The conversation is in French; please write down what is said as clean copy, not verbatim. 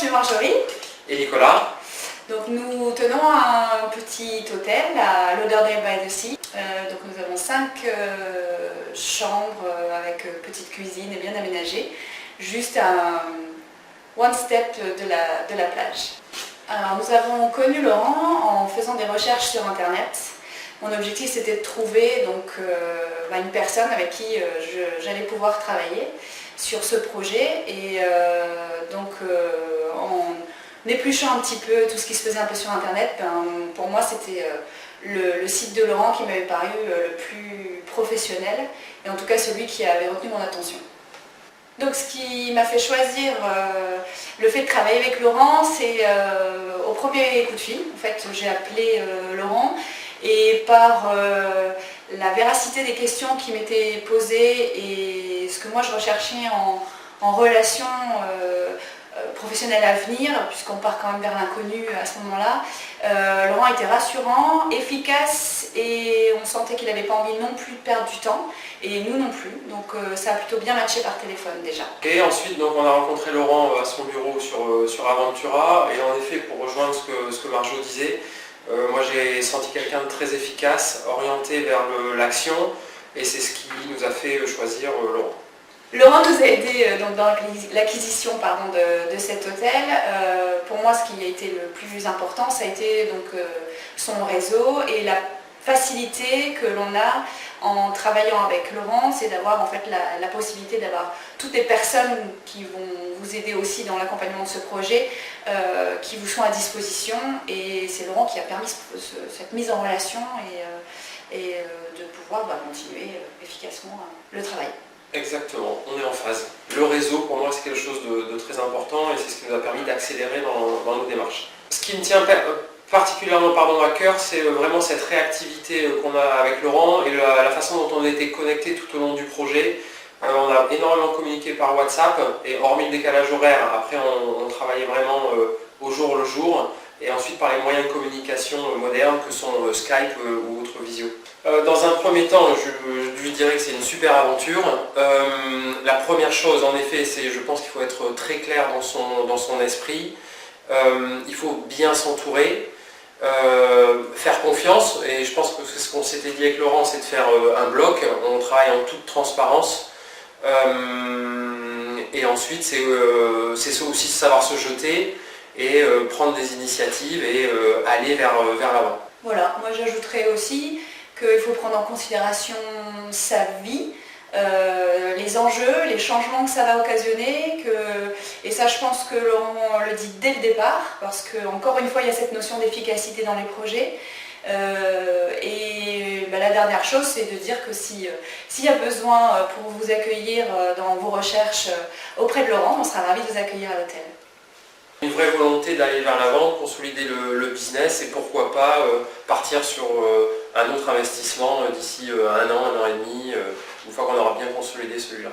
suis Marjorie. Et Nicolas. Donc nous tenons un petit hôtel à Lauderdale by the Sea. Donc nous avons 5 chambres avec petite cuisine et bien aménagées, juste à one step de la plage. Alors nous avons connu Laurent en faisant des recherches sur internet. Mon objectif c'était de trouver une personne avec qui j'allais pouvoir travailler sur ce projet et en épluchant un petit peu tout ce qui se faisait un peu sur internet, pour moi c'était le site de Laurent qui m'avait paru le plus professionnel et en tout cas celui qui avait retenu mon attention. Donc ce qui m'a fait choisir le fait de travailler avec Laurent, c'est au premier coup de fil. En fait, j'ai appelé Laurent et par la véracité des questions qui m'étaient posées et ce que moi je recherchais en relation professionnelle à venir, puisqu'on part quand même vers l'inconnu à ce moment-là, Laurent était rassurant, efficace et on sentait qu'il n'avait pas envie non plus de perdre du temps et nous non plus, donc ça a plutôt bien matché par téléphone déjà. Et ensuite donc, on a rencontré Laurent à son bureau sur Aventura et en effet pour rejoindre ce que Marjo disait, moi j'ai senti quelqu'un de très efficace, orienté vers l'action et c'est ce qui nous a fait choisir Laurent. Laurent nous a aidés dans l'acquisition de cet hôtel. Pour moi, ce qui a été le plus important, ça a été son réseau et la facilité que l'on a en travaillant avec Laurent, c'est d'avoir en fait la possibilité d'avoir toutes les personnes qui vont vous aider aussi dans l'accompagnement de ce projet, qui vous sont à disposition. Et c'est Laurent qui a permis cette mise en relation et de pouvoir continuer efficacement le travail. Exactement, on est en phase. Le réseau, pour moi, c'est quelque chose de très important et c'est ce qui nous a permis d'accélérer dans nos démarches. Ce qui me tient particulièrement à cœur, c'est vraiment cette réactivité qu'on a avec Laurent et la façon dont on a été connectés tout au long du projet. On a énormément communiqué par WhatsApp et hormis le décalage horaire, après on travaillait vraiment au jour le jour et ensuite par les moyens de communication modernes que sont Skype ou autres visio. Dans un premier temps, je lui dirais que c'est une super aventure. La première chose, en effet, c'est je pense qu'il faut être très clair dans son esprit. Il faut bien s'entourer, faire confiance. Et je pense que ce qu'on s'était dit avec Laurent, c'est de faire un bloc. On travaille en toute transparence. Et ensuite, c'est aussi savoir se jeter et prendre des initiatives et aller vers l'avant. Voilà, moi j'ajouterais aussi qu'il faut prendre en considération sa vie, les enjeux, les changements que ça va occasionner, et ça je pense que Laurent le dit dès le départ, parce qu'encore une fois il y a cette notion d'efficacité dans les projets. La dernière chose c'est de dire que s'il y a besoin pour vous accueillir dans vos recherches auprès de Laurent, on sera ravis de vous accueillir à l'hôtel. Une vraie volonté d'aller vers l'avant, consolider le business et pourquoi pas partir sur un autre investissement d'ici un an et demi, une fois qu'on aura bien consolidé celui-là.